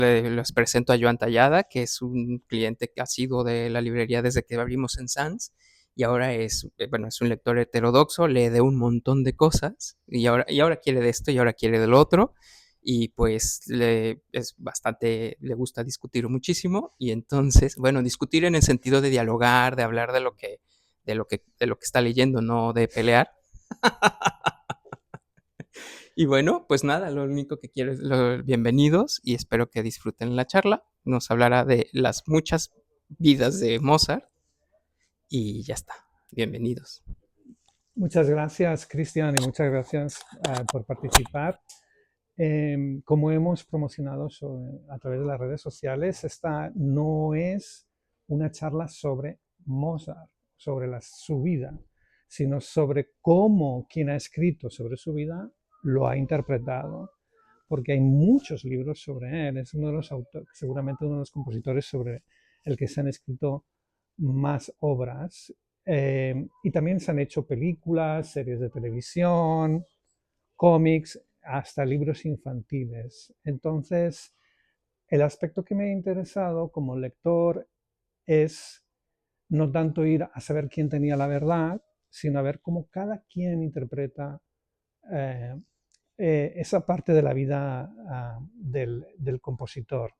Les presento a Joan Tallada, que es un cliente que ha sido de la librería desde que abrimos en Sanz y ahora bueno, es un lector heterodoxo, lee de un montón de cosas y ahora quiere de esto y ahora quiere del otro y pues le gusta discutir muchísimo y entonces, bueno, discutir en el sentido de dialogar, de hablar de lo que está leyendo, no de pelear. Y bueno, pues nada, lo único que quiero es bienvenidos y espero que disfruten la charla. Nos hablará de las muchas vidas de Mozart y ya está. Bienvenidos. Muchas gracias, Cristian, y muchas gracias por participar. Como hemos promocionado a través de las redes sociales, esta no es una charla sobre Mozart, sobre su vida, sino sobre cómo quien ha escrito sobre su vida lo ha interpretado, porque hay muchos libros sobre él. Es uno de los autores, seguramente uno de los compositores sobre el que se han escrito más obras. Y también se han hecho películas, series de televisión, cómics, hasta libros infantiles. Entonces, el aspecto que me ha interesado como lector es no tanto ir a saber quién tenía la verdad, sino a ver cómo cada quien interpreta eh, esa parte de la vida del compositor.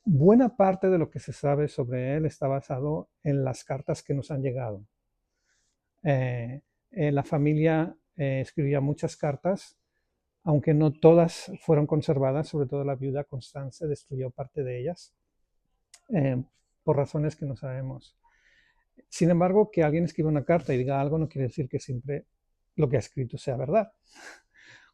Buena parte de lo que se sabe sobre él está basado en las cartas que nos han llegado. Eh, la familia escribía muchas cartas, aunque no todas fueron conservadas, sobre todo la viuda Constance destruyó parte de ellas, eh, por razones que no sabemos. Sin embargo, que alguien escriba una carta y diga algo no quiere decir que siempre lo que ha escrito sea verdad.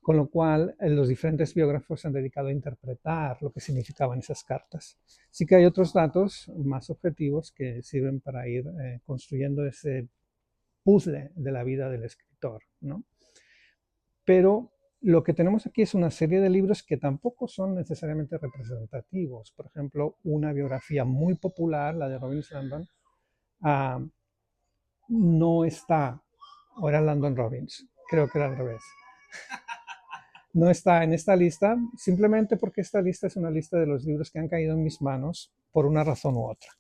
Con lo cual, los diferentes biógrafos se han dedicado a interpretar lo que significaban esas cartas. Sí que hay otros datos más objetivos que sirven para ir construyendo ese puzzle de la vida del escritor, ¿no? Pero lo que tenemos aquí es una serie de libros que tampoco son necesariamente representativos. Por ejemplo, una biografía muy popular, la de Robin Landon, uh, no está, o era Landon Robbins, creo que era al revés, no está en esta lista simplemente porque esta lista es una lista de los libros que han caído en mis manos por una razón u otra.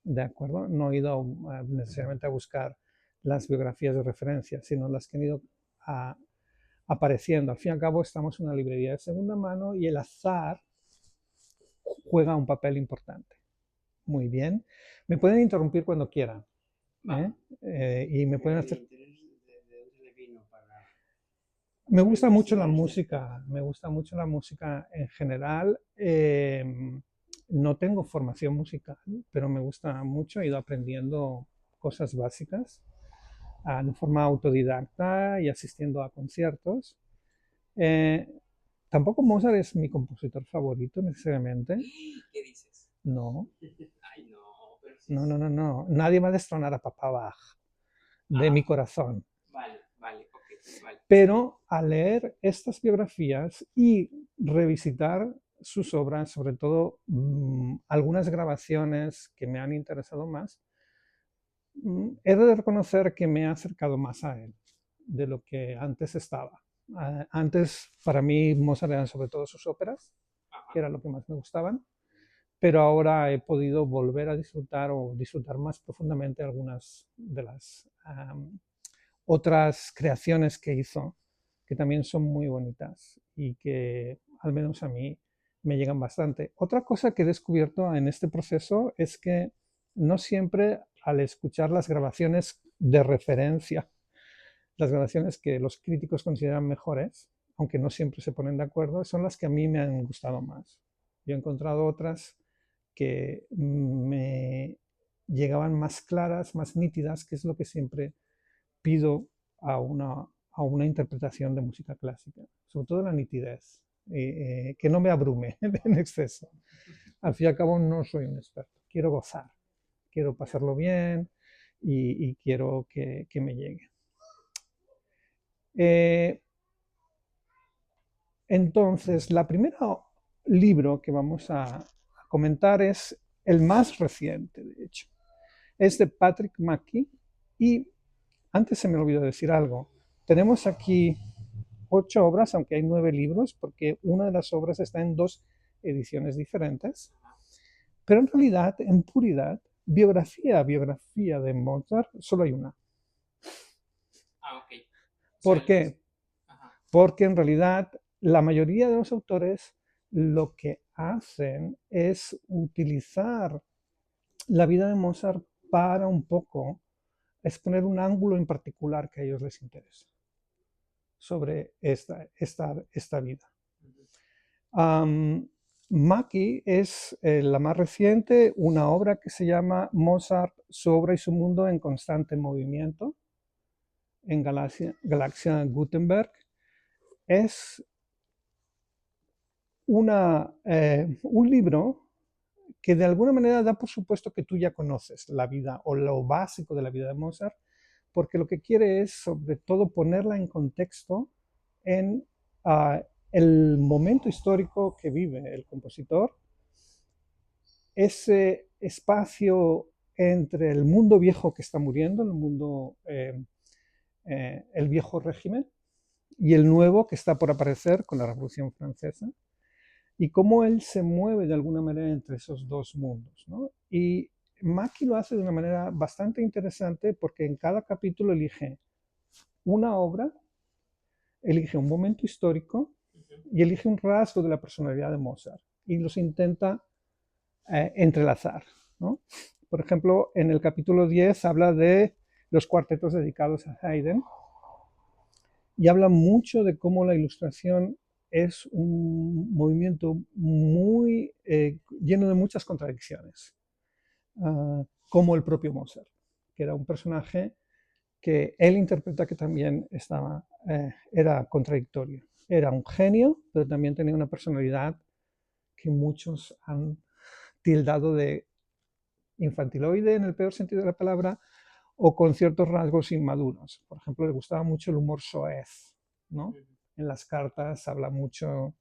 ¿De acuerdo? No he ido necesariamente a buscar las biografías de referencia, sino las que han ido apareciendo. Al fin y al cabo estamos en una librería de segunda mano y el azar juega un papel importante. Muy bien. Me pueden interrumpir cuando quieran. Y me pueden hacer... Me gusta mucho la música, me gusta mucho la música en general. No tengo formación musical, pero me gusta mucho, he ido aprendiendo cosas básicas de forma autodidacta y asistiendo a conciertos. Eh, Tampoco Mozart es mi compositor favorito necesariamente. ¿Qué dices? No, Ay, no, pero sí. no, no, no, no. Nadie va a destronar a Papá Bach de mi corazón. Vale, vale, ok, vale. Pero al leer estas biografías y revisitar sus obras, sobre todo algunas grabaciones que me han interesado más, he de reconocer que me ha acercado más a él de lo que antes estaba. Antes, para mí, Mozart eran sobre todo sus óperas, que era lo que más me gustaban, pero ahora he podido volver a disfrutar o disfrutar más profundamente algunas de las otras creaciones que hizo, que también son muy bonitas y que al menos a mí me llegan bastante. Otra cosa que he descubierto en este proceso es que no siempre al escuchar las grabaciones de referencia, las grabaciones que los críticos consideran mejores, aunque no siempre se ponen de acuerdo, son las que a mí me han gustado más. Yo he encontrado otras que me llegaban más claras, más nítidas, que es lo que siempre pido a una interpretación de música clásica, sobre todo la nitidez, que no me abrume en exceso. Al fin y al cabo no soy un experto, quiero gozar, quiero pasarlo bien y quiero que me llegue. Eh, entonces, la primera libro que vamos a comentar es el más reciente, de hecho. Es de Patrick Mackey y antes se me olvidó decir algo. Tenemos aquí 8 obras, aunque hay 9 libros, porque una de las obras está en 2 ediciones diferentes, pero en realidad, en puridad, biografía de Mozart, solo hay una. Ok. ¿Por qué? Porque en realidad la mayoría de los autores lo que hacen es utilizar la vida de Mozart para un poco exponer un ángulo en particular que a ellos les interesa sobre esta vida. Mackie es la más reciente, una obra que se llama Mozart, su obra y su mundo en constante movimiento, en Galaxia Gutenberg. Es un libro que de alguna manera da por supuesto que tú ya conoces la vida o lo básico de la vida de Mozart, porque lo que quiere es sobre todo ponerla en contexto en el momento histórico que vive el compositor, ese espacio entre el mundo viejo que está muriendo, el mundo, el viejo régimen, y el nuevo que está por aparecer con la Revolución Francesa, y cómo él se mueve de alguna manera entre esos dos mundos, ¿no? Y Mackie lo hace de una manera bastante interesante porque en cada capítulo elige una obra, elige un momento histórico y elige un rasgo de la personalidad de Mozart y los intenta entrelazar, ¿no? Por ejemplo, en el capítulo 10 habla de los cuartetos dedicados a Haydn y habla mucho de cómo la ilustración es un movimiento muy lleno de muchas contradicciones, como el propio Mozart, que era un personaje que él interpreta que también era contradictorio. Era un genio, pero también tenía una personalidad que muchos han tildado de infantiloide en el peor sentido de la palabra, o con ciertos rasgos inmaduros. Por ejemplo, le gustaba mucho el humor soez, ¿no? En las cartas habla mucho,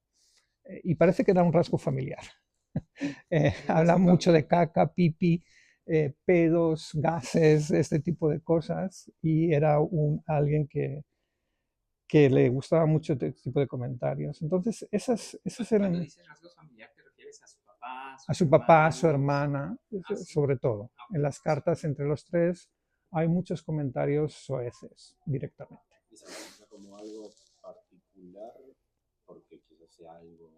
y parece que era un rasgo familiar. Habla mucho de caca, pipi, pedos, gases, este tipo de cosas, y era alguien que le gustaba mucho este tipo de comentarios. Entonces, esas eran... Cuando dices rasgos familiar, ¿te refieres a su papá, a su papá, a su hermana, sobre todo. En las cartas entre los tres hay muchos comentarios soeces directamente. ¿Y se analiza como algo particular porque quizás sea algo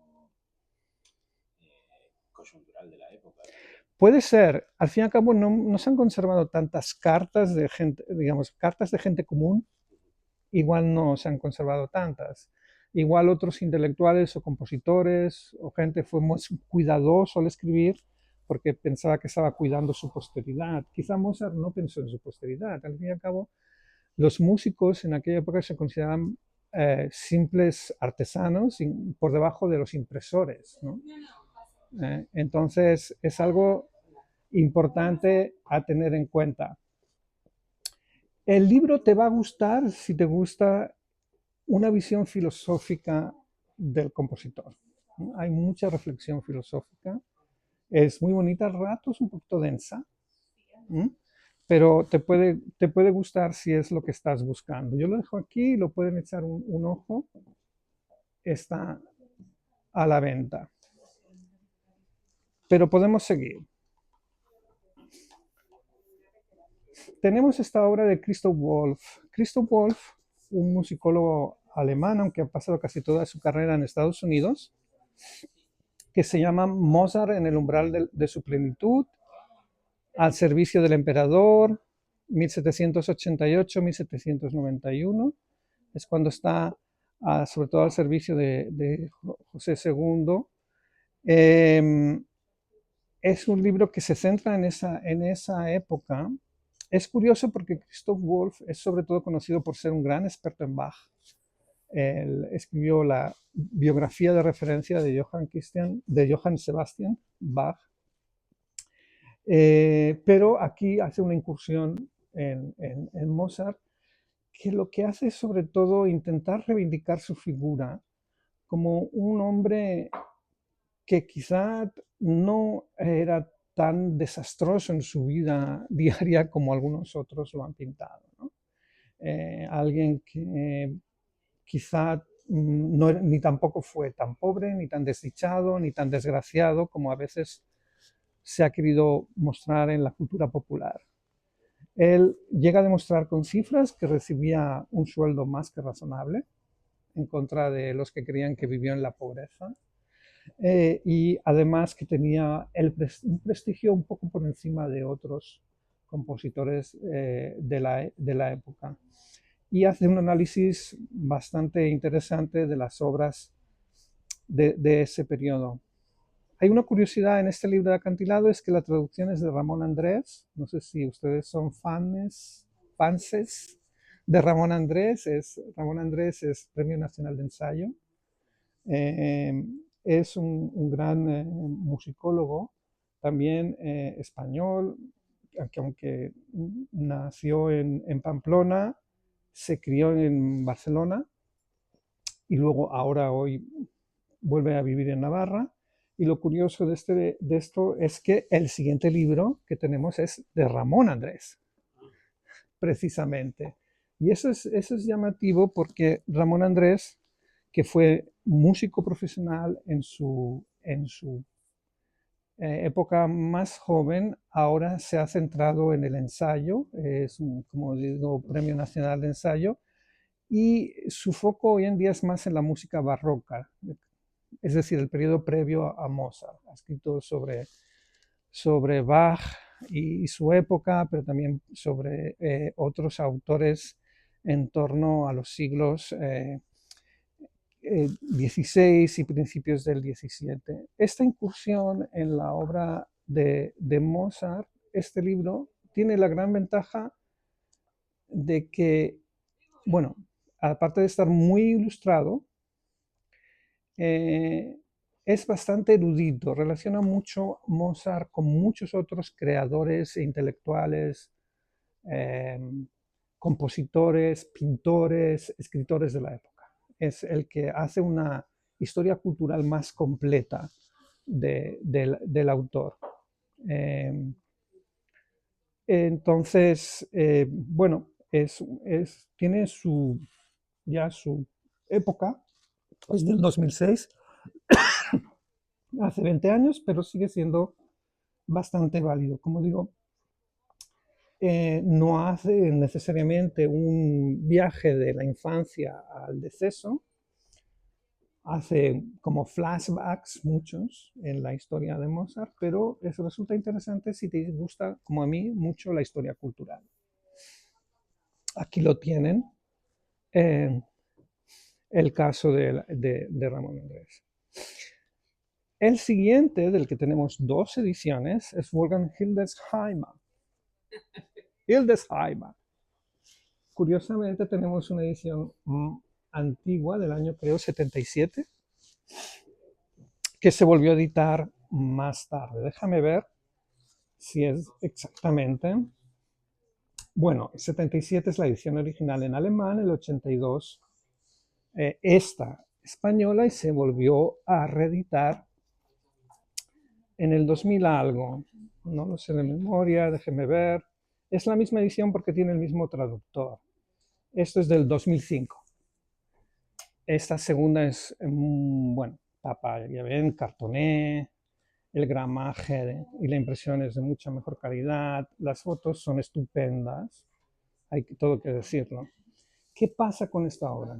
coyuntural de la época? Puede ser. Al fin y al cabo no se han conservado tantas cartas de gente, digamos, cartas de gente común, igual no se han conservado tantas. Igual otros intelectuales o compositores o gente fue muy cuidadoso al escribir porque pensaba que estaba cuidando su posteridad. Quizá Mozart no pensó en su posteridad. Al fin y al cabo, los músicos en aquella época se consideraban simples artesanos por debajo de los impresores, ¿no? Entonces es algo importante a tener en cuenta. El libro te va a gustar si te gusta una visión filosófica del compositor. Hay mucha reflexión filosófica. Es muy bonita, al rato es un poquito densa, pero te puede gustar si es lo que estás buscando. Yo lo dejo aquí, lo pueden echar un ojo. Está a la venta. Pero podemos seguir. Tenemos esta obra de Christoph Wolff. Christoph Wolff, un musicólogo alemán, aunque ha pasado casi toda su carrera en Estados Unidos, que se llama Mozart en el umbral de su plenitud, al servicio del emperador, 1788-1791, es cuando está sobre todo al servicio de José II. Es un libro que se centra en esa época. Es curioso porque Christoph Wolff es sobre todo conocido por ser un gran experto en Bach. Él escribió la biografía de referencia de Johann Sebastian Bach, pero aquí hace una incursión en Mozart, que lo que hace es sobre todo intentar reivindicar su figura como un hombre que quizá no era tan desastroso en su vida diaria como algunos otros lo han pintado, ¿no? Alguien que quizá ni tampoco fue tan pobre, ni tan desdichado, ni tan desgraciado como a veces se ha querido mostrar en la cultura popular. Él llega a demostrar con cifras que recibía un sueldo más que razonable, en contra de los que creían que vivió en la pobreza, y además que tenía un prestigio un poco por encima de otros compositores de la época. Y hace un análisis bastante interesante de las obras de ese periodo. Hay una curiosidad en este libro de Acantilado, es que la traducción es de Ramón Andrés. No sé si ustedes son fanses de Ramón Andrés. Ramón Andrés es Premio Nacional de Ensayo. Es un gran musicólogo, también español, aunque nació en Pamplona, se crió en Barcelona y luego hoy vuelve a vivir en Navarra. Y lo curioso de esto es que el siguiente libro que tenemos es de Ramón Andrés, precisamente. Y eso es llamativo porque Ramón Andrés, que fue músico profesional en su época más joven, ahora se ha centrado en el ensayo, es, como digo, Premio Nacional de Ensayo, y su foco hoy en día es más en la música barroca, es decir, el periodo previo a Mozart. Ha escrito sobre Bach y su época, pero también sobre otros autores en torno a los siglos XVI y principios del XVII. Esta incursión en la obra de Mozart, este libro, tiene la gran ventaja de que, bueno, aparte de estar muy ilustrado, es bastante erudito, relaciona mucho Mozart con muchos otros creadores e intelectuales, compositores, pintores, escritores de la época. Es el que hace una historia cultural más completa del autor. Entonces, bueno, tiene ya su época, es del 2006, hace 20 años, pero sigue siendo bastante válido. Como digo, no hace necesariamente un viaje de la infancia al deceso, hace como flashbacks muchos en la historia de Mozart, pero eso resulta interesante si te gusta, como a mí, mucho la historia cultural. Aquí lo tienen, el caso de Ramón Andrés. El siguiente, del que tenemos 2 ediciones, es Wolfgang Hildesheimer. Curiosamente tenemos una edición antigua del año, creo, 77, que se volvió a editar más tarde. Déjame ver si es exactamente. Bueno, el 77 es la edición original en alemán, el 82 esta española, y se volvió a reeditar en el 2000 algo. No lo sé de memoria, déjeme ver. Es la misma edición porque tiene el mismo traductor. Esto es del 2005. Esta segunda es, bueno, tapa, ya ven, cartoné, el gramaje y la impresión es de mucha mejor calidad. Las fotos son estupendas, hay todo que decirlo. ¿Qué pasa con esta obra?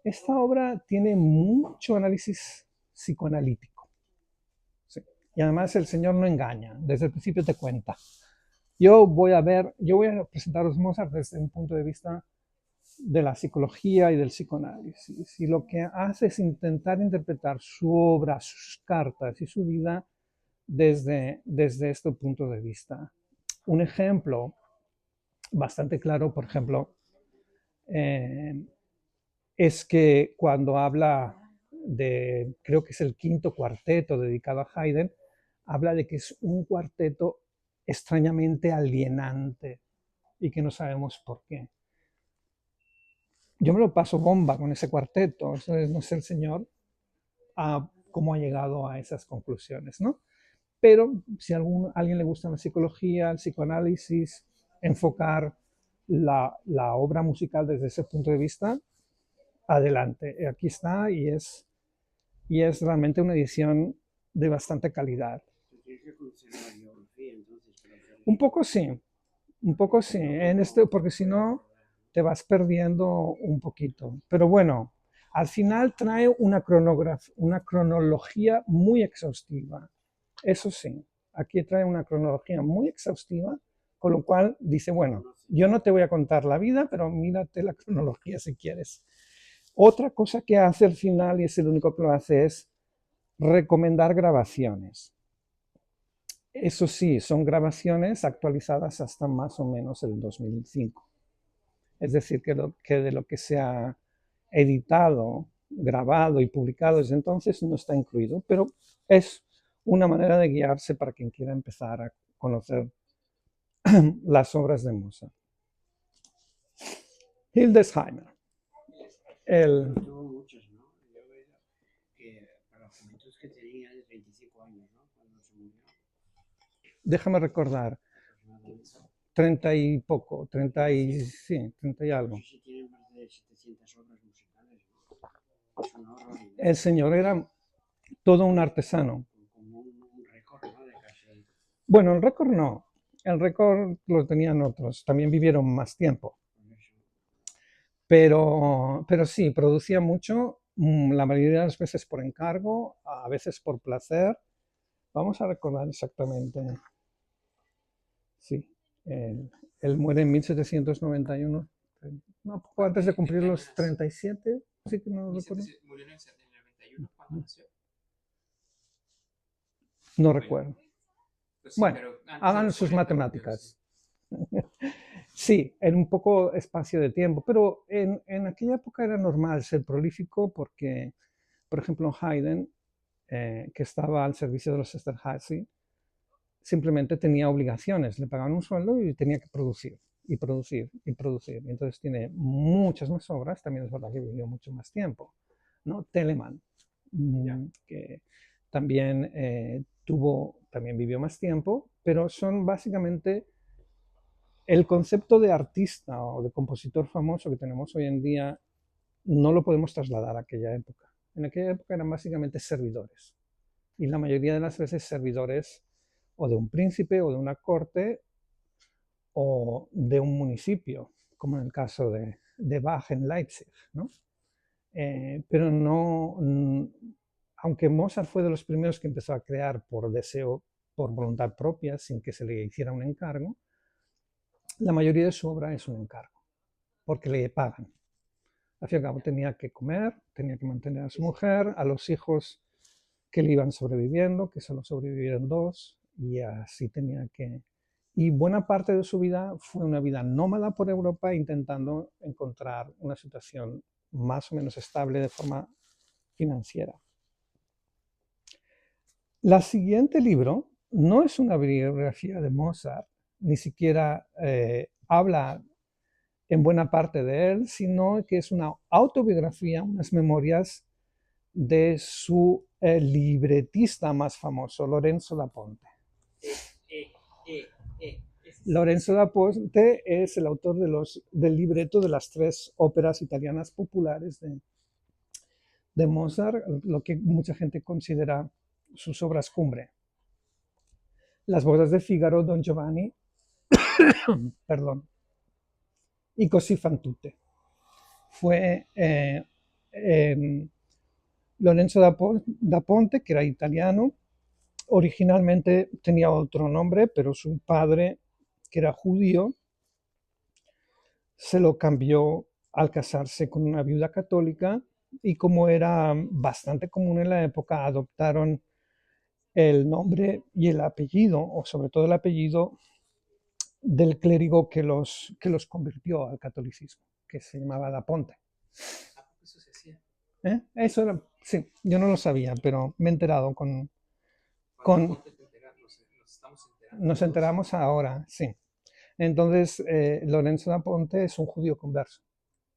Esta obra tiene mucho análisis psicoanalítico. Sí. Y además el señor no engaña, desde el principio te cuenta. Yo voy a presentaros Mozart desde un punto de vista de la psicología y del psicoanálisis. Y lo que hace es intentar interpretar su obra, sus cartas y su vida desde este punto de vista. Un ejemplo bastante claro, por ejemplo, es que cuando habla creo que es el 5º cuarteto dedicado a Haydn, habla de que es un cuarteto extrañamente alienante y que no sabemos por qué. Yo me lo paso bomba con ese cuarteto, no sé el señor cómo ha llegado a esas conclusiones, ¿no? Pero si a alguien le gusta la psicología, el psicoanálisis, enfocar la obra musical desde ese punto de vista, adelante. Aquí está y es realmente una edición de bastante calidad. Tienes que conocer la biografía, entonces, para hacer Un poco sí, en este, porque si no te vas perdiendo un poquito. Pero bueno, al final trae una cronología muy exhaustiva. Eso sí, aquí trae una cronología muy exhaustiva, con lo cual dice, bueno, yo no te voy a contar la vida, pero mírate la cronología si quieres. Otra cosa que hace al final, y es el único que lo hace, es recomendar grabaciones. Eso sí, son grabaciones actualizadas hasta más o menos el 2005. Es decir, que de lo que se ha editado, grabado y publicado desde entonces no está incluido, pero es una manera de guiarse para quien quiera empezar a conocer las obras de Mozart. Hildesheimer. tuvo muchos, ¿no? Yo veo que para la juventud que tenía de 25 años, ¿no? Cuando se murió, Déjame recordar, aproximadamente. 30 y poco, 30 y, sí, 30 y No algo. sé si tiene más de 700 obras musicales, ¿no? Es una barbaridad. El señor era todo un artesano. Como un récord, ¿no? De casi. Bueno, el récord no. El récord lo tenían otros. También vivieron más tiempo. Por eso. Pero sí, producía mucho, la mayoría de las veces por encargo, a veces por placer. Vamos a recordar exactamente. Sí, él muere en 1791, no, poco antes de cumplir los 37, sí que no recuerdo. Murió en el 91 cuando nació. No recuerdo. Pues sí, Bueno, pero antes de hagan los sus 40, matemáticas. Sí, en un poco espacio de tiempo, pero en aquella época era normal ser prolífico porque, por ejemplo, Haydn, que estaba al servicio de los Esterházy, simplemente tenía obligaciones, le pagaban un sueldo y tenía que producir, y producir, y producir. Entonces tiene muchas más obras, también es verdad que vivió mucho más tiempo, ¿no? Telemann, que también también vivió más tiempo, pero son básicamente el concepto de artista o de compositor famoso que tenemos hoy en día, no lo podemos trasladar a aquella época. En aquella época eran básicamente servidores, y la mayoría de las veces servidores o de un príncipe o de una corte o de un municipio, como en el caso de Bach en Leipzig, ¿no? Pero no, aunque Mozart fue de los primeros que empezó a crear por deseo, por voluntad propia, sin que se le hiciera un encargo, la mayoría de su obra es un encargo, porque le pagan. Al fin y al cabo tenía que comer, tenía que mantener a su mujer, a los hijos que le iban sobreviviendo, que solo sobrevivieron 2, y así tenía que. Y buena parte de su vida fue una vida nómada por Europa, intentando encontrar una situación más o menos estable de forma financiera. La siguiente libro no es una biografía de Mozart, ni siquiera habla en buena parte de él, sino que es una autobiografía, unas memorias de su libretista más famoso, Lorenzo da Ponte. Lorenzo da Ponte es el autor del libreto de las 3 óperas italianas populares de Mozart, lo que mucha gente considera sus obras cumbre. Las bodas de Fígaro, Don Giovanni, perdón, y Così fan tutte. Fue Lorenzo da Ponte, que era italiano, originalmente tenía otro nombre, pero su padre, que era judío, se lo cambió al casarse con una viuda católica, y como era bastante común en la época, adoptaron el nombre y el apellido, o sobre todo el apellido, del clérigo que los convirtió al catolicismo, que se llamaba Da Ponte. ¿A poco eso se hacía? Eso era, sí, yo no lo sabía, pero me he enterado Cuando con Ponte te nos estamos enterando nos todos. enteramos ahora, sí. Entonces, Lorenzo da Ponte es un judío converso,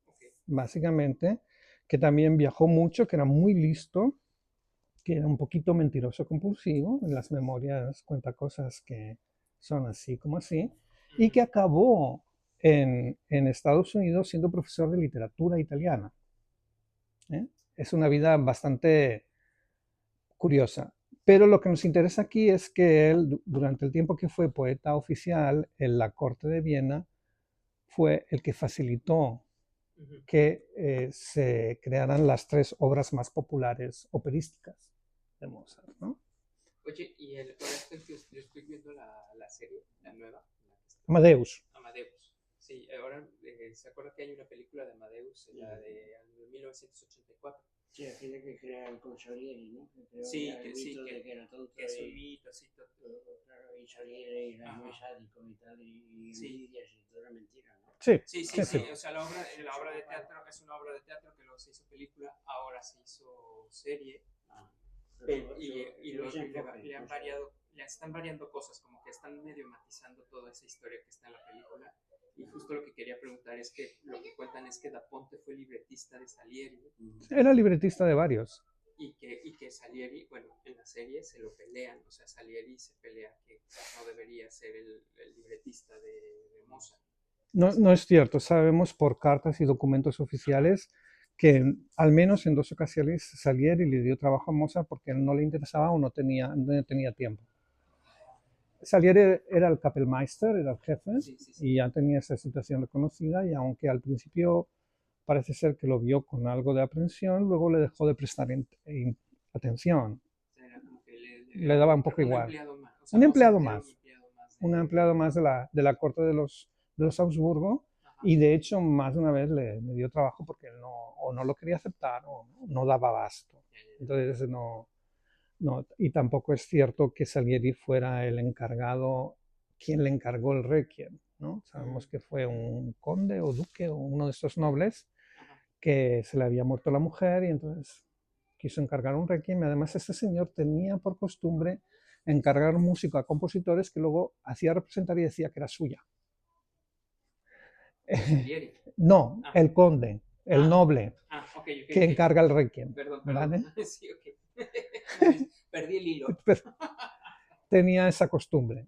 Ok. básicamente, que también viajó mucho, que era muy listo, que era un poquito mentiroso compulsivo, en las memorias cuenta cosas que son así como así, y que acabó en Estados Unidos siendo profesor de literatura italiana. ¿eh? Es una vida bastante curiosa. Pero lo que nos interesa aquí es que él, durante el tiempo que fue poeta oficial en la corte de Viena, fue el que facilitó que se crearan las 3 obras más populares operísticas de Mozart, ¿no? Oye, y ahora yo estoy viendo la serie, la nueva, la que está, Amadeus. Amadeus. Sí, ahora se acuerda que hay una película de Amadeus, la de 1984. Sí, aquella que crea el con Salieri, ¿no? Que creó Sí, ya el que, sí, mito de que era tonto que es un y, mito, así, claro, y Salieri era muy ajá, sádico y tal, y sí. envidias y todo era mentira, ¿no? Sí, Sí, sí, sí. o sea, la obra de teatro es una obra de teatro que luego se hizo película, ahora se hizo serie, Ah, y le han variado, le están variando cosas, como que están medio matizando toda esa historia que está en la película. Y justo lo que quería preguntar es que lo que cuentan es que Da Ponte fue libretista de Salieri Era libretista de varios. y que Salieri, bueno, en la serie se lo pelean, o sea, Salieri se pelea que no debería ser el libretista de Mozart. No, no es cierto, sabemos por cartas y documentos oficiales que al menos en 2 ocasiones Salieri le dio trabajo a Mozart porque no le interesaba o no tenía tiempo. Salieri era el Kapellmeister, era el jefe, Sí, sí, sí. y ya tenía esa situación reconocida, y aunque al principio parece ser que lo vio con algo de aprensión, luego le dejó de prestar atención. O sea, era como que Le daba un poco un igual. empleado más. O sea, Un empleado Mozart era más. de... Un empleado más de la corte de los Habsburgo, Ajá. y de hecho más de una vez le dio trabajo porque él o no lo quería aceptar o no daba abasto. Entonces no, y tampoco es cierto que Salieri fuera el encargado, quien le encargó el Requiem, ¿no? Sabemos que fue un conde o duque o uno de estos nobles que se le había muerto la mujer y entonces quiso encargar un Requiem. Y además este señor tenía por costumbre encargar música a compositores que luego hacía representar y decía que era suya. Salieri. No, el conde, el noble, Okay, que encarga el Requiem. Perdón. ¿Vale? Sí, okay. Perdí el hilo. Tenía esa costumbre.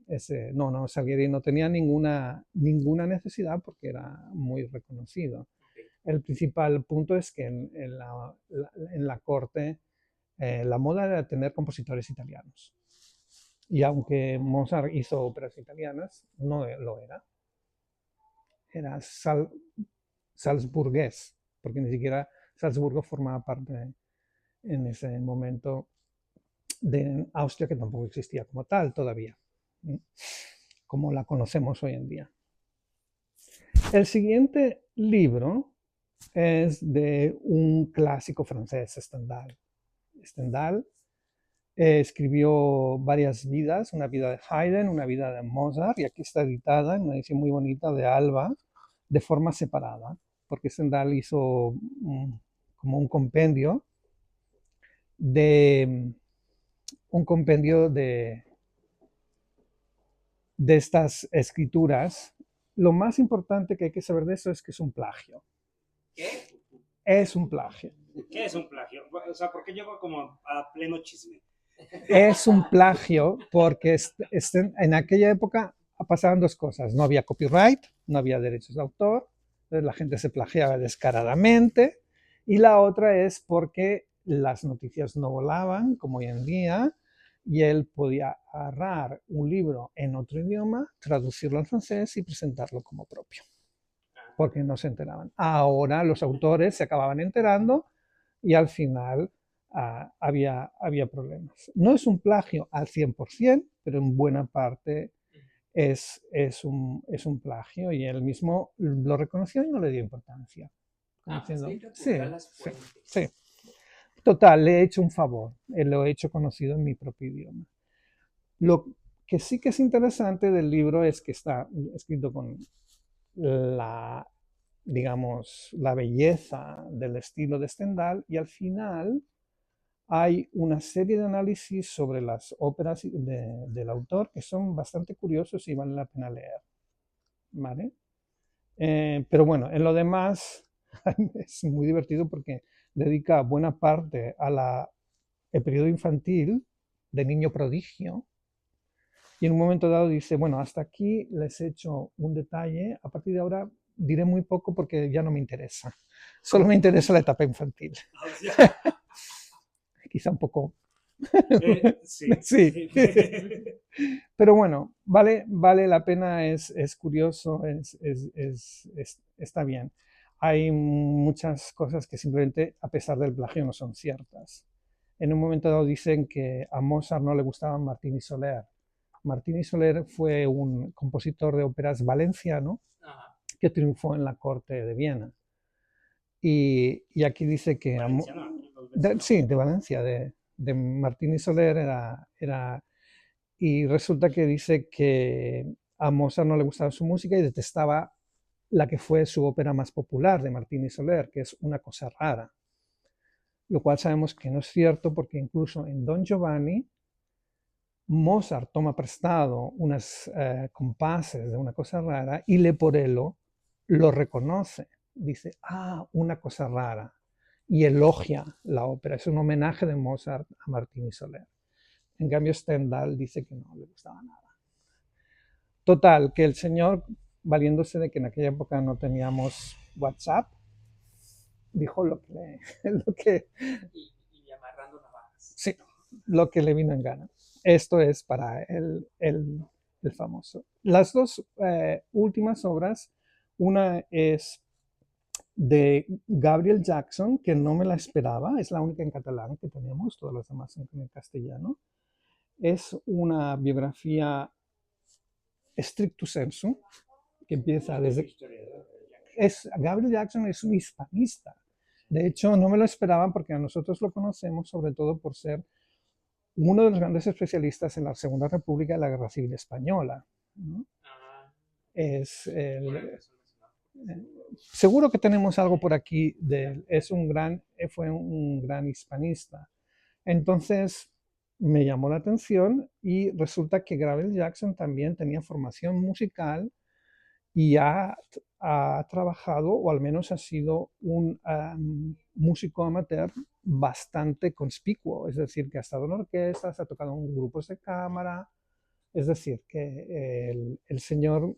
No, Salieri no tenía ninguna necesidad porque era muy reconocido. Okay. El principal punto es que en la corte la moda era tener compositores italianos. Y aunque Mozart hizo óperas italianas, no lo era. Era salzburgués, porque ni siquiera Salzburgo formaba parte en ese momento de Austria, que tampoco existía como tal todavía, como la conocemos hoy en día. El siguiente libro es de un clásico francés, Stendhal. Stendhal escribió varias vidas, una vida de Haydn, una vida de Mozart, y aquí está editada en una edición muy bonita de Alba, de forma separada, porque Stendhal hizo como un compendio de estas escrituras. Lo más importante que hay que saber de eso es que es un plagio. ¿Qué? Es un plagio. ¿Qué es un plagio? O sea, ¿por qué llego como a pleno chisme? Es un plagio porque en aquella época pasaban 2 cosas. No había copyright, no había derechos de autor, entonces la gente se plagiaba descaradamente. Y la otra es porque las noticias no volaban, como hoy en día, y él podía agarrar un libro en otro idioma, traducirlo al francés y presentarlo como propio, porque no se enteraban. Ahora los autores se acababan enterando y al final había problemas. No es un plagio al 100%, pero en buena parte es un plagio, y él mismo lo reconoció y no le dio importancia. Diciendo, sí. Total, le he hecho un favor, lo he hecho conocido en mi propio idioma. Lo que sí que es interesante del libro es que está escrito con digamos, la belleza del estilo de Stendhal, y al final hay una serie de análisis sobre las óperas del autor que son bastante curiosos y valen la pena leer. ¿Vale? Pero bueno, en lo demás es muy divertido porque dedica buena parte el periodo infantil de niño prodigio, y en un momento dado dice, bueno, hasta aquí les he hecho un detalle, a partir de ahora diré muy poco porque ya no me interesa. Solo me interesa la etapa infantil. Quizá un poco. Sí. Sí. Pero bueno, vale la pena, es curioso, está bien. Hay muchas cosas que simplemente, a pesar del plagio, no son ciertas. En un momento dado dicen que a Mozart no le gustaban Martini Soler. Martini Soler fue un compositor de óperas valenciano Ajá. que triunfó en la corte de Viena. Y aquí dice que... sí, de Valencia, de Martini Soler era... Y resulta que dice que a Mozart no le gustaba su música y detestaba la que fue su ópera más popular de Martini Soler, que es Una cosa rara. Lo cual sabemos que no es cierto porque incluso en Don Giovanni, Mozart toma prestado unas compases de Una cosa rara y Leporello lo reconoce. Dice, una cosa rara. Y elogia la ópera. Es un homenaje de Mozart a Martini Soler. En cambio, Stendhal dice que no le gustaba nada. Total, que el señor, valiéndose de que en aquella época no teníamos WhatsApp, dijo lo que Y amarrando navajas. sí, lo que le vino en gana. Esto es para el famoso. Las dos últimas obras, una es de Gabriel Jackson, que no me la esperaba, es la única en catalán que tenemos, todas las demás en castellano. Es una biografía stricto sensu, que empieza desde... Gabriel Jackson es un hispanista. De hecho, no me lo esperaban porque a nosotros lo conocemos sobre todo por ser uno de los grandes especialistas en la Segunda República y la Guerra Civil Española, ¿no? Es seguro que tenemos algo por aquí de él. Fue un gran hispanista. Entonces me llamó la atención y resulta que Gabriel Jackson también tenía formación musical y ha trabajado, o al menos ha sido un músico amateur bastante conspicuo, es decir, que ha estado en orquestas, ha tocado en grupos de cámara, es decir, que el señor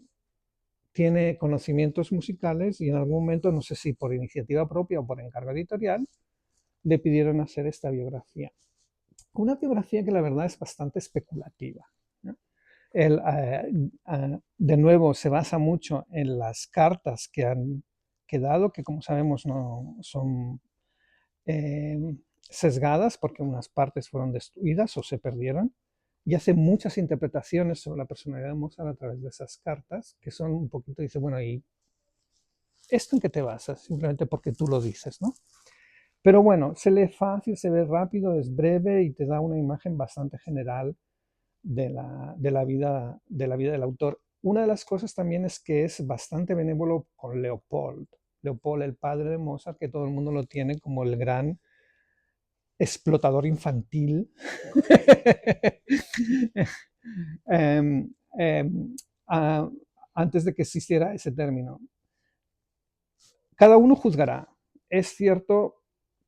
tiene conocimientos musicales y en algún momento, no sé si por iniciativa propia o por encargo editorial, le pidieron hacer esta biografía. Una biografía que la verdad es bastante especulativa, ¿no? Él, de nuevo, se basa mucho en las cartas que han quedado, que como sabemos no son sesgadas porque unas partes fueron destruidas o se perdieron, y hace muchas interpretaciones sobre la personalidad de Mozart a través de esas cartas, que son un poquito, dice, bueno, ¿y esto en qué te basas? Simplemente porque tú lo dices, ¿no? Pero bueno, se lee fácil, se ve rápido, es breve y te da una imagen bastante general de la vida del autor. Una de las cosas también es que es bastante benévolo con Leopold. Leopold, el padre de Mozart, que todo el mundo lo tiene como el gran explotador infantil. Antes de que existiera ese término. Cada uno juzgará. Es cierto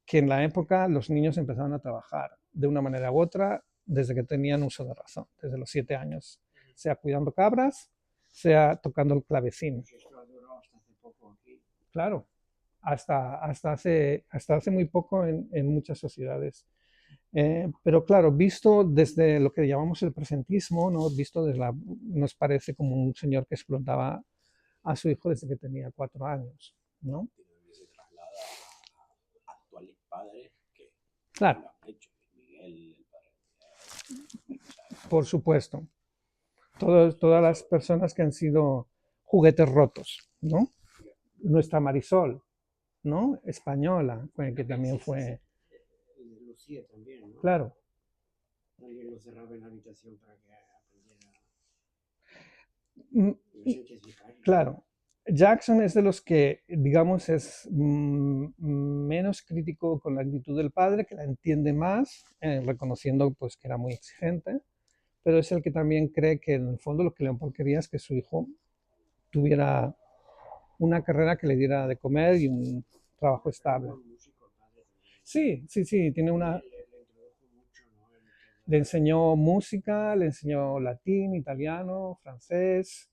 que en la época los niños empezaron a trabajar de una manera u otra desde que tenían uso de razón, desde los 7 años, sea cuidando cabras, sea tocando el clavecín. Claro, hasta hace muy poco en muchas sociedades. Pero claro, visto desde lo que llamamos el presentismo, ¿no? Visto nos parece como un señor que explotaba a su hijo desde que tenía 4 años, ¿no? Se traslada a actuales padres que Claro, lo han hecho. Miguel, el padre. por supuesto. Todas las personas que han sido juguetes rotos, ¿no? Nuestra Marisol, ¿no? Española, que también fue... Lucía también, ¿no? Claro. Alguien lo cerraba en la habitación para que aprendiera. Claro. Jackson es de los que, digamos, es menos crítico con la actitud del padre, que la entiende más, reconociendo pues, que era muy exigente, pero es el que también cree que en el fondo lo que Leopold quería es que su hijo tuviera una carrera que le diera de comer y un trabajo estable. Sí, tiene una... Le enseñó música, le enseñó latín, italiano, francés,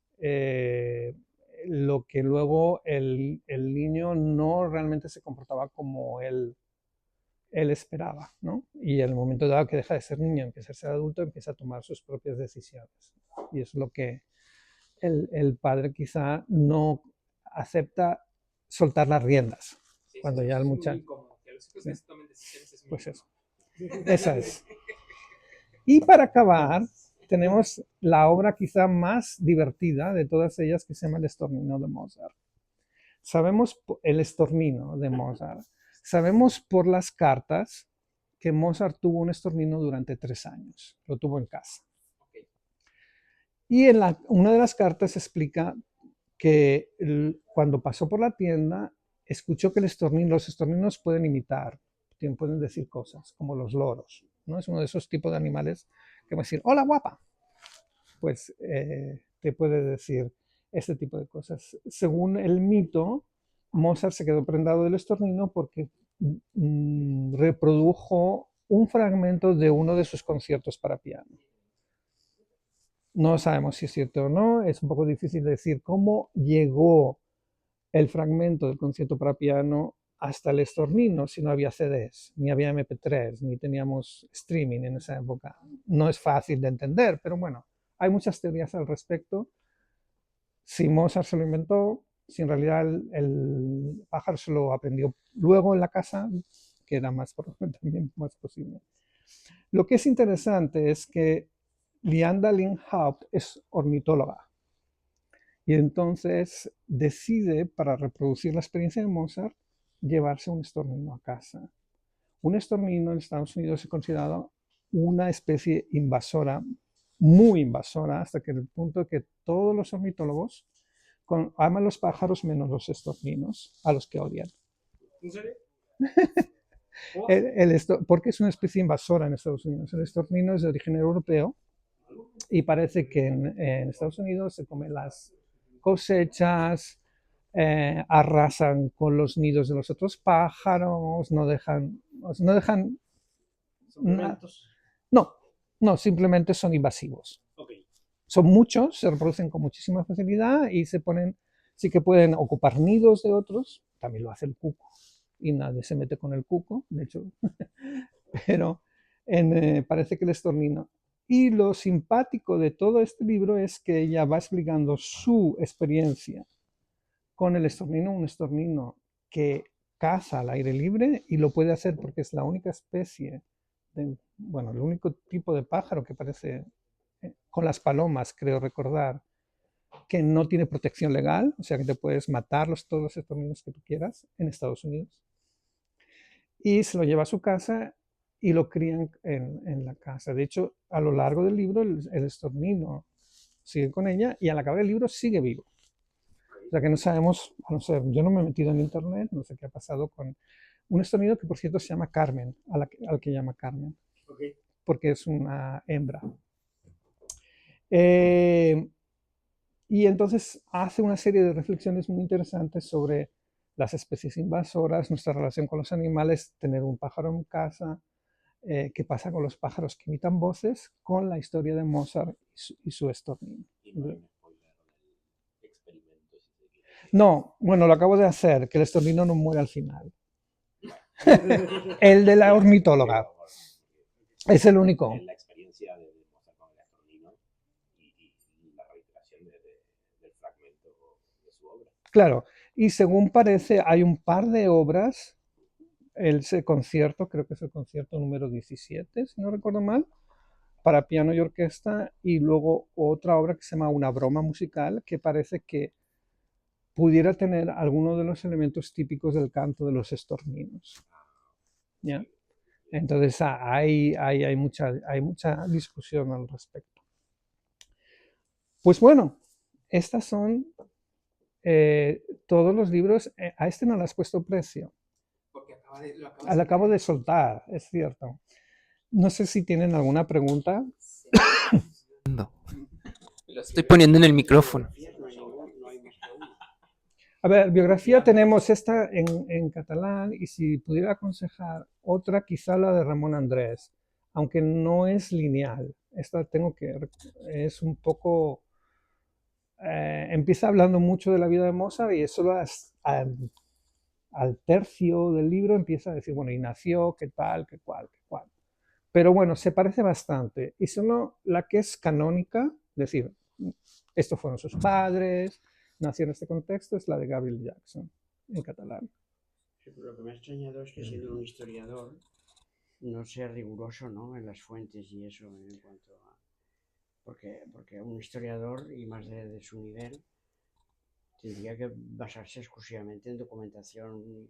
lo que luego el niño no realmente se comportaba como él esperaba, ¿no? Y en el momento dado que deja de ser niño, empieza a ser adulto, empieza a tomar sus propias decisiones. Y es lo que el padre quizá no acepta soltar las riendas. Cuando ya el muchacho... Sí. Pues eso. Esa es. Y para acabar, tenemos la obra quizá más divertida de todas ellas, que se llama El Estornino de Mozart. Sabemos el Estornino de Mozart. Sabemos por las cartas que Mozart tuvo un estornino durante 3 años. Lo tuvo en casa. Y en una de las cartas explica que cuando pasó por la tienda, escuchó que los estorninos pueden imitar, pueden decir cosas, como los loros, ¿no? Es uno de esos tipos de animales que va a decir, hola guapa. Pues te puede decir este tipo de cosas. Según el mito, Mozart se quedó prendado del estornino porque reprodujo un fragmento de uno de sus conciertos para piano. No sabemos si es cierto o no, es un poco difícil decir cómo llegó el fragmento del concierto para piano hasta el estornino si no había CDs, ni había MP3, ni teníamos streaming en esa época. No es fácil de entender, pero bueno, hay muchas teorías al respecto. Si Mozart se lo inventó, si en realidad el pájaro se lo aprendió luego en la casa, que era también más posible. Lo que es interesante es que Lianda Linhaupt es ornitóloga y entonces decide, para reproducir la experiencia de Mozart, llevarse un estornino a casa. Un estornino en Estados Unidos es considerado una especie invasora, muy invasora, hasta que el punto de que todos los ornitólogos aman los pájaros menos los estorninos, a los que odian. ¿En serio? Porque es una especie invasora en Estados Unidos. El estornino es de origen europeo y parece que en Estados Unidos se comen las cosechas, arrasan con los nidos de los otros pájaros, no dejan no, simplemente son invasivos. Okay. Son muchos, se reproducen con muchísima facilidad y sí que pueden ocupar nidos de otros, también lo hace el cuco, y nadie se mete con el cuco, de hecho, pero parece que el estornino. Y lo simpático de todo este libro es que ella va explicando su experiencia con el estornino, un estornino que caza al aire libre y lo puede hacer porque es la única especie, el único tipo de pájaro que parece, con las palomas, creo recordar, que no tiene protección legal, o sea que te puedes matar todos los estorninos que tú quieras en Estados Unidos. Y se lo lleva a su casa y lo crían en la casa. De hecho, a lo largo del libro, el estornino sigue con ella y al acabar el libro sigue vivo. O sea que no sabemos, yo no me he metido en internet, no sé qué ha pasado con un estornino que por cierto se llama Carmen, al que llama Carmen, Okay. porque es una hembra. Y entonces hace una serie de reflexiones muy interesantes sobre las especies invasoras, nuestra relación con los animales, tener un pájaro en casa, qué pasa con los pájaros que imitan voces, con la historia de Mozart y su estornino. Y no hay un spoiler del experimento. No, bueno, lo acabo de hacer, que el estornino no muere al final. El de la ornitóloga. Es el único. La experiencia de Mozart con el estornino y la reiteración del fragmento de su obra. Claro, y según parece, hay un par de obras. Ese concierto, creo que es el concierto número 17, si no recuerdo mal, para piano y orquesta, y luego otra obra que se llama Una broma musical, que parece que pudiera tener algunos de los elementos típicos del canto de los estorninos. ¿Ya? Entonces hay mucha discusión al respecto. Pues bueno, estas son todos los libros. A este no le has puesto precio. Lo acabo de soltar, es cierto. No sé si tienen alguna pregunta. No. Lo estoy poniendo en el micrófono. A ver, biografía tenemos esta en catalán y si pudiera aconsejar otra, quizá la de Ramón Andrés, aunque no es lineal. Esta es un poco empieza hablando mucho de la vida de Mozart y eso al tercio del libro empieza a decir, bueno, y nació, qué tal, qué cual, qué cual. Pero bueno, se parece bastante. Y solo la que es canónica, es decir, estos fueron sus padres, nació en este contexto, es la de Gabriel Jackson, en catalán. Sí, pero lo que me ha extrañado es que siendo un historiador no sea riguroso, ¿no?, en las fuentes y eso en cuanto a... Porque un historiador, y más de su nivel, tendría que basarse exclusivamente en documentación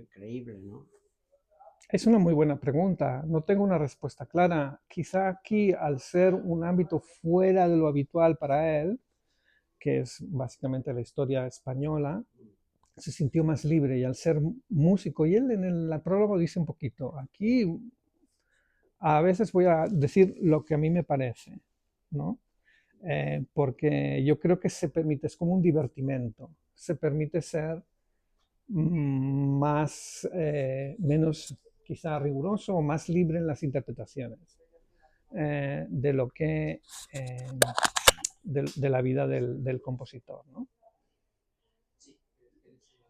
creíble, ¿no? Es una muy buena pregunta. No tengo una respuesta clara. Quizá aquí, al ser un ámbito fuera de lo habitual para él, que es básicamente la historia española, se sintió más libre y al ser músico, y él en el prólogo dice un poquito, aquí a veces voy a decir lo que a mí me parece, ¿no? Porque yo creo que se permite, es como un divertimento, se permite ser menos quizá riguroso o más libre en las interpretaciones de lo que de la vida del compositor, ¿no?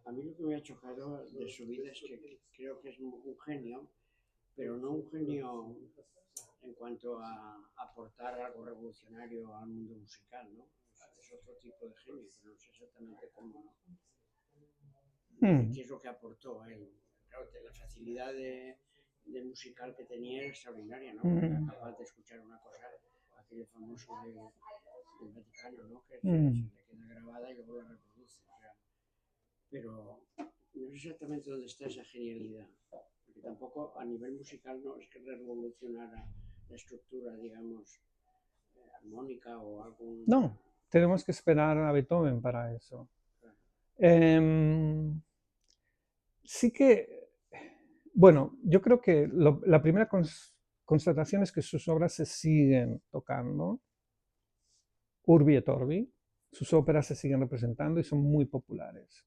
A mí lo que me ha chocado de su vida es que creo que es un genio, pero no un genio en cuanto a aportar algo revolucionario al mundo musical, ¿no? Es otro tipo de genio, pero no sé exactamente cómo, ¿no? ¿Qué es lo que aportó él? Claro, la facilidad de musical que tenía era extraordinaria, ¿no? Era capaz de escuchar una cosa, aquello famoso del Vaticano, ¿no? Que se le queda grabada y luego la reproduce. O sea, pero no sé exactamente dónde está esa genialidad, porque tampoco a nivel musical no es que revolucionara la estructura, digamos, armónica o algún... No, tenemos que esperar a Beethoven para eso. Claro. Sí que, bueno, yo creo que la primera constatación es que sus obras se siguen tocando, urbi et orbi, sus óperas se siguen representando y son muy populares.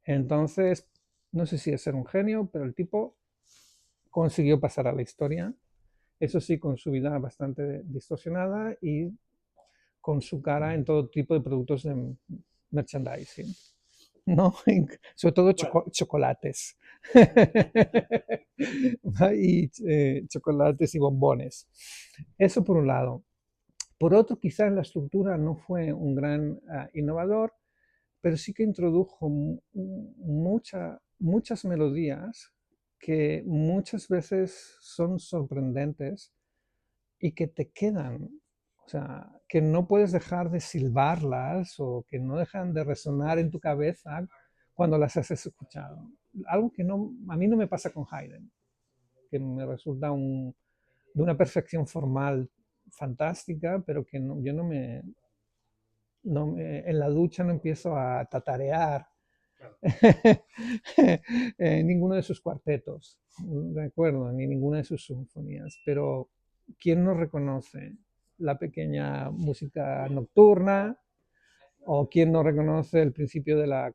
Entonces, no sé si es ser un genio, pero el tipo consiguió pasar a la historia, eso sí, con su vida bastante distorsionada y con su cara en todo tipo de productos de merchandising, ¿no? Sobre todo chocolates. Y chocolates y bombones. Eso por un lado. Por otro, quizás la estructura no fue un gran innovador, pero sí que introdujo muchas melodías que muchas veces son sorprendentes y que te quedan, o sea, que no puedes dejar de silbarlas o que no dejan de resonar en tu cabeza cuando las has escuchado. Algo que no, a mí no me pasa con Haydn, que me resulta de una perfección formal fantástica, pero que yo en la ducha no empiezo a tatarear ninguno de sus cuartetos, de acuerdo, ni ninguna de sus sinfonías, pero ¿quién no reconoce la pequeña música nocturna? ¿O quién no reconoce el principio de la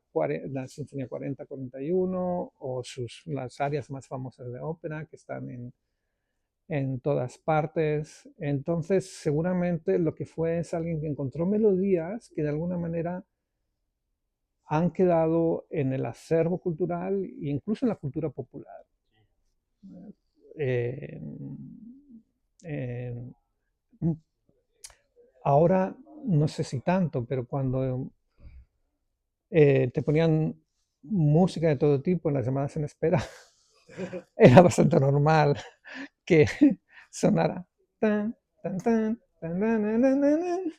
Sinfonía 40-41 o las áreas más famosas de ópera que están en todas partes? Entonces, seguramente lo que fue es alguien que encontró melodías que de alguna manera han quedado en el acervo cultural e incluso en la cultura popular. Eh, eh, ahora no sé si tanto, pero cuando te ponían música de todo tipo en las llamadas en espera, era bastante normal que sonara tan, tan, tan, tan, tan, tan, tan, tan,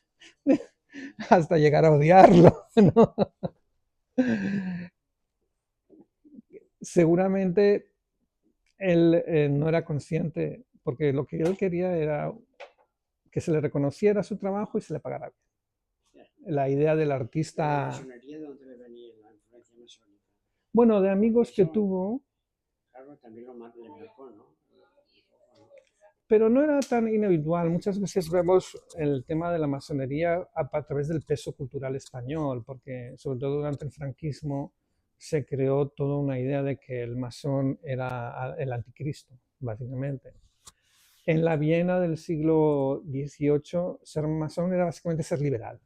hasta llegar a odiarlo, ¿no? Seguramente él no era consciente, porque lo que él quería era que se le reconociera su trabajo y se le pagara bien. La idea del artista... ¿La masonería de dónde le venía la influencia masónica? Bueno, de amigos que Eso, tuvo, claro, también le marcó, ¿no? pero no era tan inhabitual. Muchas veces vemos el tema de la masonería a través del peso cultural español, porque sobre todo durante el franquismo se creó toda una idea de que el masón era el anticristo, básicamente. En la Viena del siglo XVIII, ser masón era básicamente ser liberal,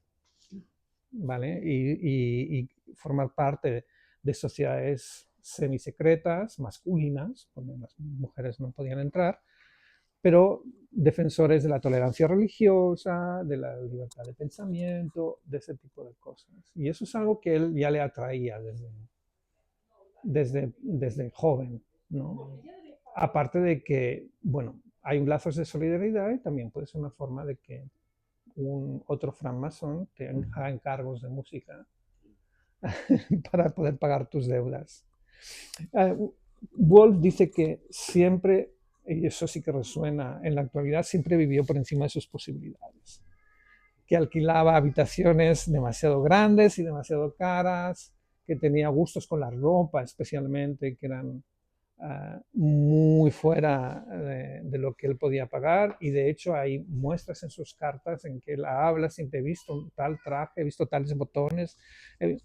¿vale? Y formar parte de sociedades semisecretas, masculinas, donde las mujeres no podían entrar, pero defensores de la tolerancia religiosa, de la libertad de pensamiento, de ese tipo de cosas. Y eso es algo que él ya le atraía desde joven, ¿no? Aparte de que, bueno, hay lazos de solidaridad y también puede ser una forma de que otro francmasón te haga encargos de música para poder pagar tus deudas. Wolf dice que siempre, y eso sí que resuena en la actualidad, siempre vivió por encima de sus posibilidades. Que alquilaba habitaciones demasiado grandes y demasiado caras, que tenía gustos con la ropa especialmente, que eran muy fuera de lo que él podía pagar, y de hecho hay muestras en sus cartas en que él habla: siempre he visto un tal traje, he visto tales botones.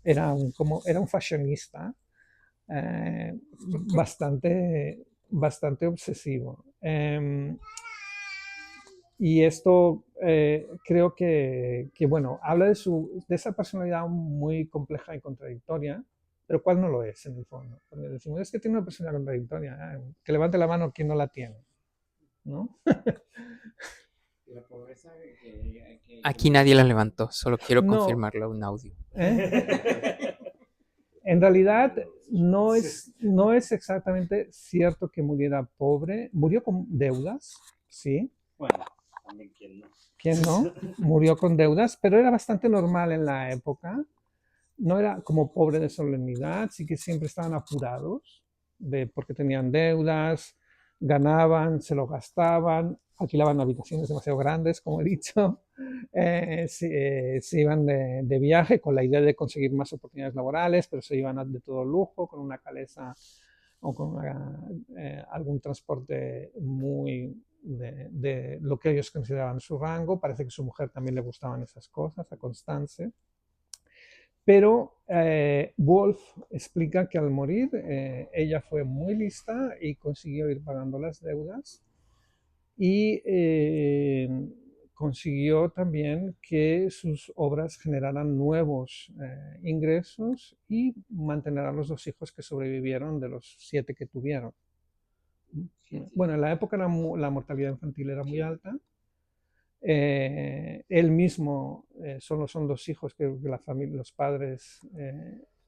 Era un fashionista bastante obsesivo. Y esto creo que, bueno, habla de esa personalidad muy compleja y contradictoria, pero ¿cuál no lo es en el fondo? Cuando decimos, es que tiene una personalidad contradictoria, que levante la mano quien no la tiene, ¿no? La pobreza Aquí nadie la levantó, solo quiero No. confirmarlo en audio. En realidad no es exactamente cierto que muriera pobre. Murió con deudas, sí. Bueno, también quién no. ¿Quién no? Murió con deudas, pero era bastante normal en la época. No era como pobre de solemnidad, sí que siempre estaban apurados porque tenían deudas, ganaban, se lo gastaban, alquilaban habitaciones demasiado grandes, como he dicho, se iban de viaje con la idea de conseguir más oportunidades laborales, pero se iban de todo lujo, con una calesa o con algún transporte muy de lo que ellos consideraban su rango. Parece que a su mujer también le gustaban esas cosas, a Constance. Pero Wolf explica que al morir ella fue muy lista y consiguió ir pagando las deudas, y consiguió también que sus obras generaran nuevos ingresos y mantener a los 2 hijos que sobrevivieron de los 7 que tuvieron. Bueno, en la época la mortalidad infantil era muy alta. Él mismo, solo son 2 hijos que la familia, los padres,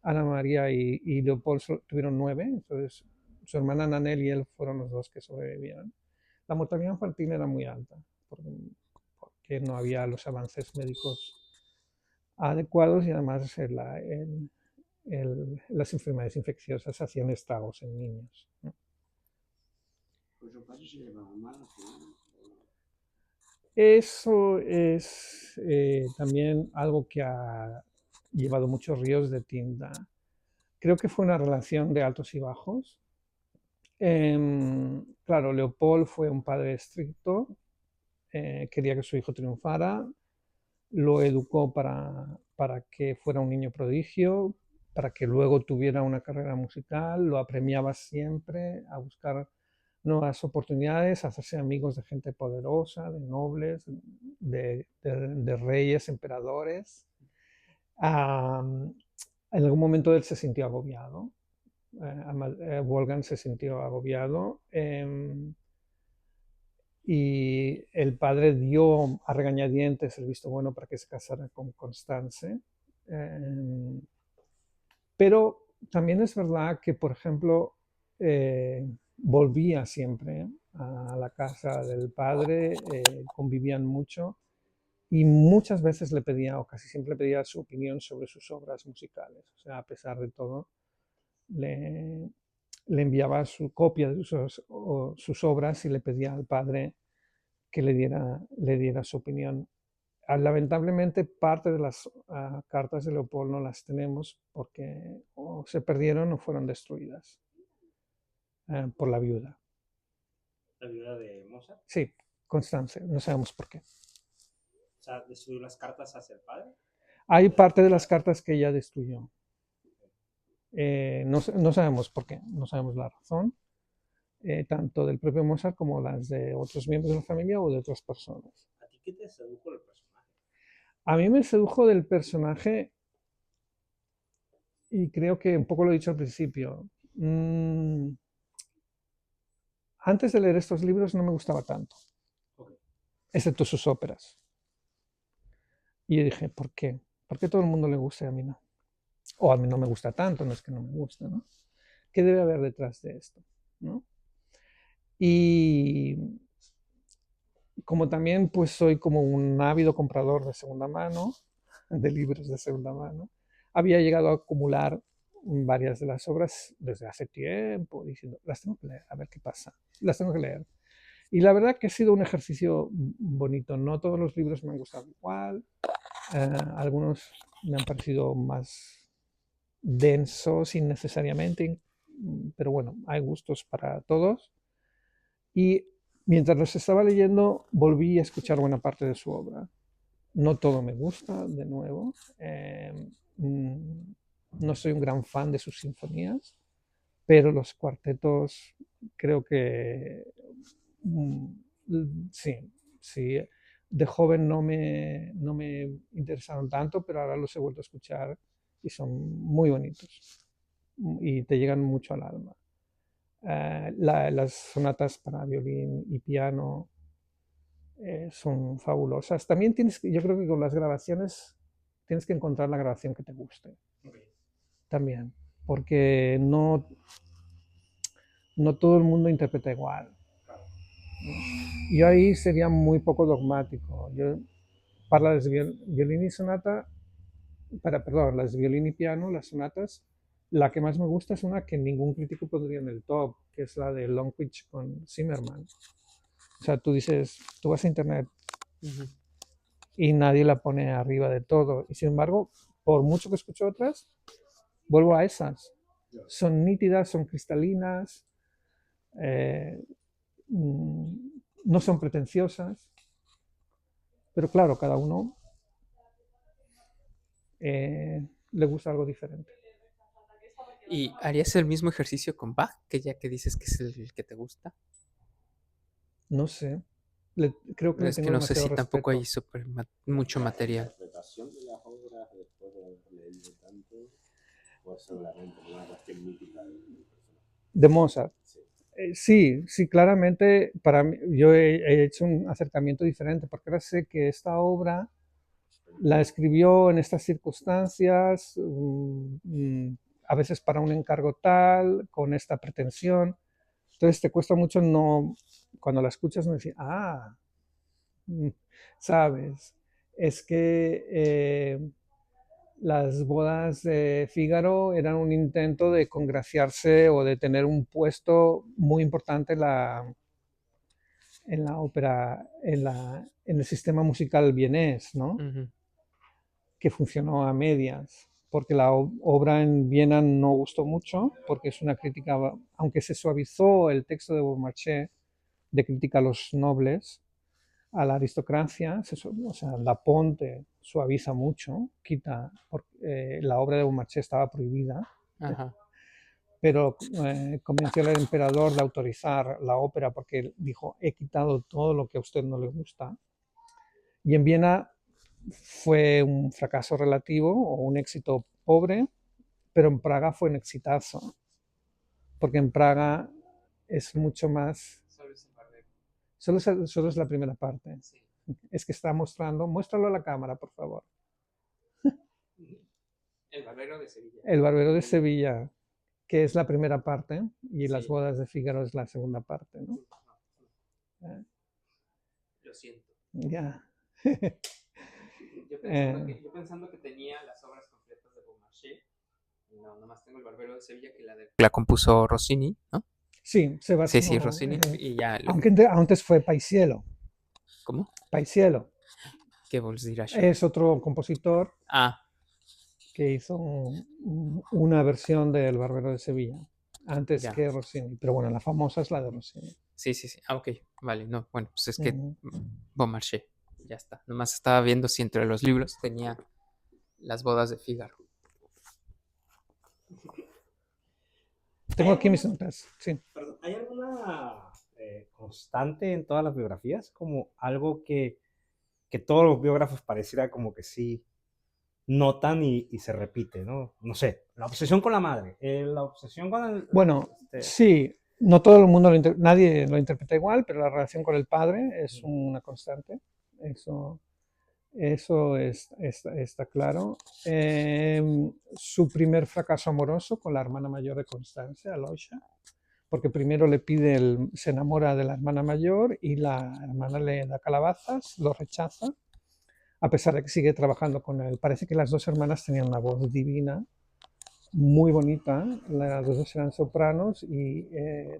Ana María y Leopold, tuvieron 9, entonces su hermana Nanel y él fueron los 2 que sobrevivieron. La mortalidad infantil era muy alta, porque no había los avances médicos adecuados, y además las enfermedades infecciosas hacían estragos en niños, ¿no? Pues su padre se llevaba mal al final. Eso es también algo que ha llevado muchos ríos de tinta. Creo que fue una relación de altos y bajos. Claro, Leopold fue un padre estricto, quería que su hijo triunfara, lo educó para que fuera un niño prodigio, para que luego tuviera una carrera musical, lo apremiaba siempre a buscar nuevas oportunidades, a hacerse amigos de gente poderosa, de nobles, de reyes, emperadores. En algún momento él se sintió agobiado, Wolfgang se sintió agobiado, y el padre dio a regañadientes el visto bueno para que se casara con Constance. Pero también es verdad que, por ejemplo, volvía siempre a la casa del padre, convivían mucho, y muchas veces le pedía, o casi siempre le pedía, su opinión sobre sus obras musicales. O sea, a pesar de todo, le enviaba su copia de sus obras y le pedía al padre que le diera su opinión. Lamentablemente, parte de las cartas de Leopold no las tenemos porque o se perdieron o fueron destruidas por la viuda. ¿La viuda de Mozart? Sí, Constance, no sabemos por qué. O sea, ¿destruyó las cartas hacia el padre? Hay parte de las cartas que ella destruyó. No sabemos por qué, no sabemos la razón. tanto del propio Mozart como las de otros miembros de la familia o de otras personas. ¿A ti qué te sedujo el personaje? A mí me sedujo del personaje, y creo que un poco lo he dicho al principio. Antes de leer estos libros no me gustaba tanto, Ok. excepto sus óperas. Y yo dije, ¿por qué? ¿Por qué todo el mundo le gusta y a mí no? O a mí no me gusta tanto, no es que no me guste, ¿no? ¿Qué debe haber detrás de esto? ¿No? Y como también pues soy como un ávido comprador de segunda mano, de libros de segunda mano, había llegado a acumular varias de las obras desde hace tiempo, diciendo, las tengo que leer, a ver qué pasa, las tengo que leer. Y la verdad que ha sido un ejercicio bonito. No todos los libros me han gustado igual, algunos me han parecido más densos innecesariamente, pero bueno, hay gustos para todos. Y mientras los estaba leyendo, volví a escuchar buena parte de su obra. No todo me gusta, de nuevo. No soy un gran fan de sus sinfonías, pero los cuartetos creo que mm, sí, sí. De joven no me interesaron tanto, pero ahora los he vuelto a escuchar y son muy bonitos y te llegan mucho al alma. Las sonatas para violín y piano son fabulosas. También yo creo que con las grabaciones tienes que encontrar la grabación que te guste. Ok. También, porque no todo el mundo interpreta igual. Claro. Yo ahí sería muy poco dogmático. Yo, para las violín y sonata, perdón, las violín y piano, las sonatas, la que más me gusta es una que ningún crítico pondría en el top, que es la de Longwich con Zimmerman. O sea, tú dices, tú vas a internet y nadie la pone arriba de todo. Y sin embargo, por mucho que escucho otras, vuelvo a esas. Son nítidas, son cristalinas, eh, no son pretenciosas, pero claro, cada uno le gusta algo diferente. ¿Y harías el mismo ejercicio con Bach, que ya que dices que es el que te gusta? No sé, creo que le Es que tengo no sé demasiado si tampoco hay respeto. mucho ¿La material. interpretación de las obras después de haber leído tanto o seguramente una cuestión mítica del personaje? De Mozart. Sí. Sí, claramente para mí, yo he hecho un acercamiento diferente, porque ahora sé que esta obra la escribió en estas circunstancias, a veces para un encargo tal, con esta pretensión. Entonces te cuesta mucho no, cuando la escuchas, no decir, sabes, es que las bodas de Fígaro eran un intento de congraciarse o de tener un puesto muy importante en la ópera, en el sistema musical vienés, ¿no? Que funcionó a medias, porque la obra en Viena no gustó mucho, porque es una crítica, aunque se suavizó el texto de Beaumarchais, de crítica a los nobles, a la aristocracia, o sea, La Ponte suaviza mucho, quita, porque la obra de Beaumarchais estaba prohibida, Ajá. pero convenció al emperador de autorizar la ópera porque dijo, he quitado todo lo que a usted no le gusta. Y en Viena fue un fracaso relativo o un éxito pobre, pero en Praga fue un exitazo, porque en Praga es mucho más... Solo es la primera parte. Sí. Es que está mostrando, muéstralo a la cámara, por favor. El Barbero de Sevilla. El Barbero de Sevilla, que es la primera parte, y Sí. Las Bodas de Fígaro es la segunda parte, ¿no? Lo siento. Ya. Yo pensando que tenía las obras completas de Beaumarchais, no, nomás tengo el Barbero de Sevilla, que la compuso Rossini, ¿no? Sí, se basó. Sí, Rossini, y ya. Aunque antes fue Paisiello. ¿Cómo? Paisiello. ¿Qué vols dirá això? Es otro compositor Ah, que hizo una versión del Barbero de Sevilla, antes ya. que Rossini. Pero bueno, la famosa es la de Rossini. Sí. Ah, ok, vale, no, bueno, pues es que Beaumarchais, ya está. Nomás estaba viendo si entre los libros tenía Las Bodas de Fígaro. Tengo aquí mis notas, sí. Perdón, ¿hay alguna constante en todas las biografías? Como algo que todos los biógrafos pareciera como que sí notan y se repite, ¿no? No sé, la obsesión con la madre, la obsesión con el... Bueno, sí, no todo el mundo, nadie lo interpreta igual, pero la relación con el padre es una constante. Eso está claro. Su primer fracaso amoroso con la hermana mayor de Constancia, Aloysia, porque primero se enamora de la hermana mayor y la hermana le da calabazas, lo rechaza, a pesar de que sigue trabajando con él. Parece que las dos hermanas tenían una voz divina, muy bonita, las dos eran sopranos y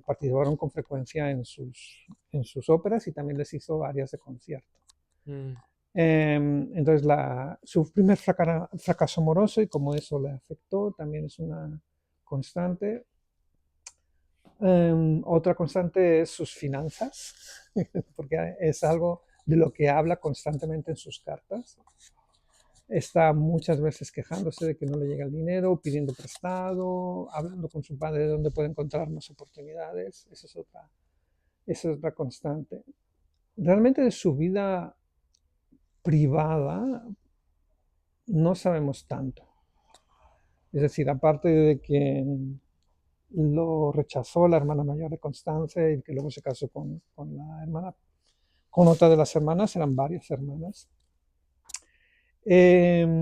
participaron con frecuencia en sus óperas y también les hizo áreas de concierto. Entonces su primer fracaso amoroso y cómo eso le afectó también es una constante. Otra constante es sus finanzas, porque es algo de lo que habla constantemente en sus cartas. Está muchas veces quejándose de que no le llega el dinero, pidiendo prestado, hablando con su padre de dónde puede encontrar más oportunidades. Esa es otra constante. Realmente de su vida privada no sabemos tanto. Es decir, aparte de que lo rechazó la hermana mayor de Constanza y que luego se casó con la hermana, con otra de las hermanas, eran varias hermanas. Esa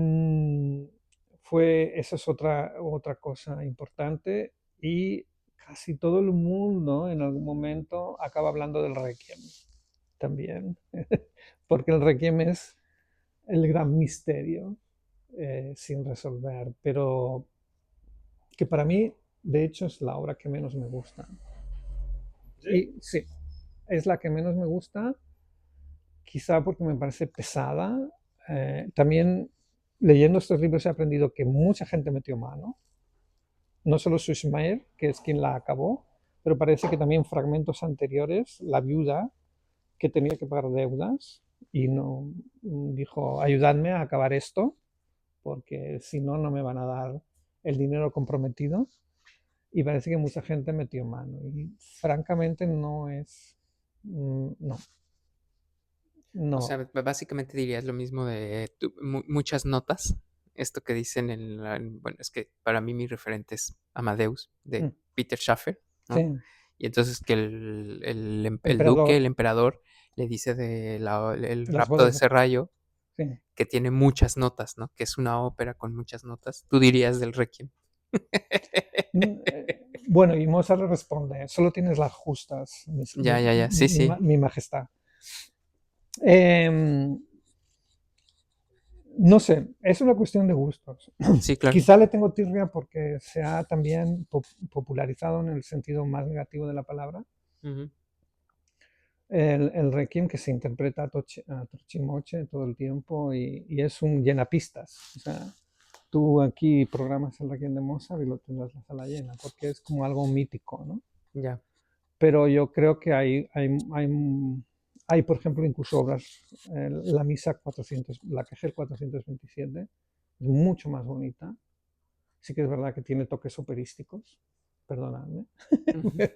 es otra cosa importante, y casi todo el mundo en algún momento acaba hablando del Requiem también, porque el Requiem es el gran misterio sin resolver, pero que para mí, de hecho, es la obra que menos me gusta. ¿Sí? Y sí, es la que menos me gusta, quizá porque me parece pesada. También leyendo estos libros he aprendido que mucha gente metió mano, no solo Schumacher, que es quien la acabó, pero parece que también fragmentos anteriores, la viuda, que tenía que pagar deudas y no dijo, ayudadme a acabar esto, porque si no, no me van a dar el dinero comprometido. Y parece que mucha gente metió mano. Y francamente no es... No. O sea, básicamente dirías lo mismo de muchas notas. Esto que dicen bueno, es que para mí mi referente es Amadeus, de Peter Schaffer, ¿no? Sí. Y entonces que el Emperador. duque, el emperador, le dice el Las rapto bodas de de- Serrallo, Sí. que tiene muchas notas, ¿no? Que es una ópera con muchas notas. Tú dirías del Requiem. Bueno, y Mozart le responde, solo tienes las justas, Ya. Sí, sí. mi majestad. No sé, es una cuestión de gustos. Sí, claro. Quizá le tengo tirria porque se ha también popularizado en el sentido más negativo de la palabra. Ujú. El Requiem, que se interpreta a trochimoche todo el tiempo y es un llenapistas. O sea, tú aquí programas el Requiem de Mozart y lo tendrás la sala llena, porque es como algo mítico, ¿no? Ya. Pero yo creo que hay, por ejemplo, incluso obras, la misa 400, la Kegel 427, es mucho más bonita. Sí que es verdad que tiene toques operísticos, perdonadme.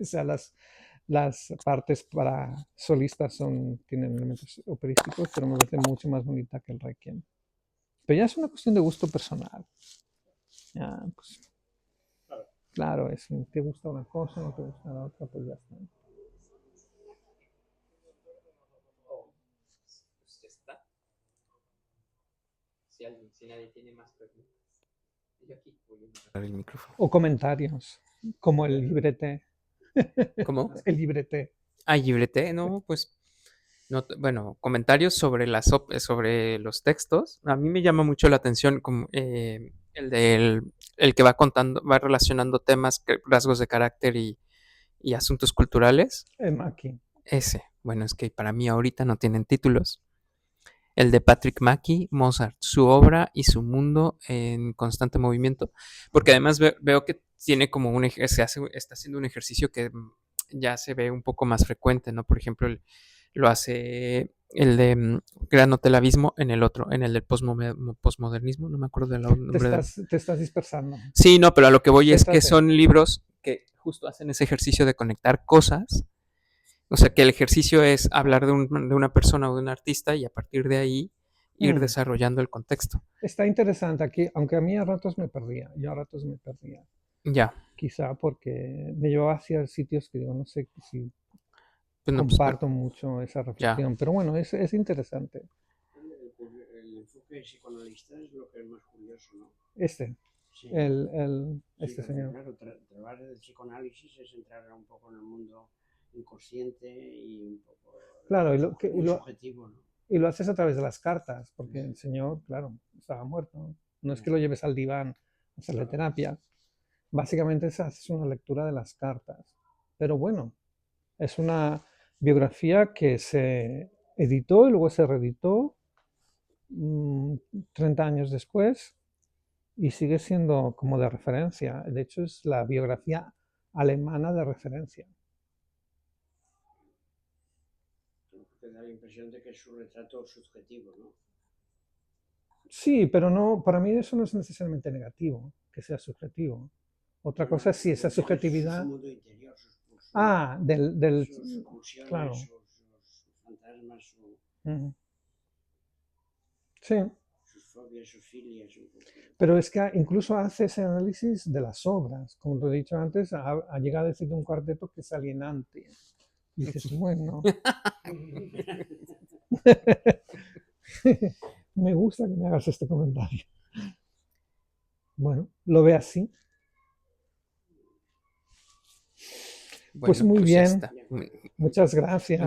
O sea, las partes para solistas tienen elementos operísticos, pero me parece mucho más bonita que el Requiem. Pero ya es una cuestión de gusto personal. Ya, pues, claro, te gusta una cosa, no te gusta la otra, pues ya está. Pues ya está. Si nadie tiene más preguntas. Yo aquí voy a cerrar el micrófono. O comentarios, como el librete. ¿Cómo? El librete. Librete, no, pues, no, bueno, comentarios sobre sobre los textos. A mí me llama mucho la atención como, el que va contando, va relacionando temas, rasgos de carácter y asuntos culturales. Mackie. Ese, bueno, es que para mí ahorita no tienen títulos. El de Patrick Mackie, Mozart, su obra y su mundo en constante movimiento, porque además veo que tiene como está haciendo un ejercicio que ya se ve un poco más frecuente, ¿no? Por ejemplo, lo hace el de Gran Hotel Abismo en el otro, en el del posmodernismo, no me acuerdo del nombre. Te estás dispersando. Sí, no, pero a lo que voy es que Céntrate. son libros que justo hacen ese ejercicio de conectar cosas. O sea, que el ejercicio es hablar de una persona o de un artista y a partir de ahí ir Mm. desarrollando el contexto. Está interesante aquí, aunque a mí a ratos me perdía, Ya, quizá porque me llevaba hacia sitios que digo, no sé si pues no, pues, pero comparto mucho esa ya, reflexión, pero bueno, es interesante. El enfoque psicoanalista es lo que es más curioso, ¿no? Este Sí, este porque, señor. claro, tratar del psicoanálisis es entrar un poco en el mundo inconsciente y un poco Claro, muy subjetivo, ¿no? y lo haces a través de las cartas, porque el señor, claro, estaba muerto. No es que lo lleves al diván a hacerle terapia. Básicamente es una lectura de las cartas. Pero bueno, es una biografía que se editó y luego se reeditó 30 años después y sigue siendo como de referencia. De hecho, es la biografía alemana de referencia. Te da la impresión de que es su retrato subjetivo, ¿no? Sí, pero no, para mí eso no es necesariamente negativo, que sea subjetivo. Otra cosa es si esa subjetividad... Su mundo interior, sus sus pulsiones, claro. sus fantasmas, Sí, sus fobias, sus filias. pero es que incluso hace ese análisis de las obras. Como te he dicho antes, ha llegado a decir de un cuarteto que es alienante. Y dices, bueno, me gusta que me hagas este comentario. Bueno, lo ve así. Pues bueno, muy pues ya bien, está. muchas gracias.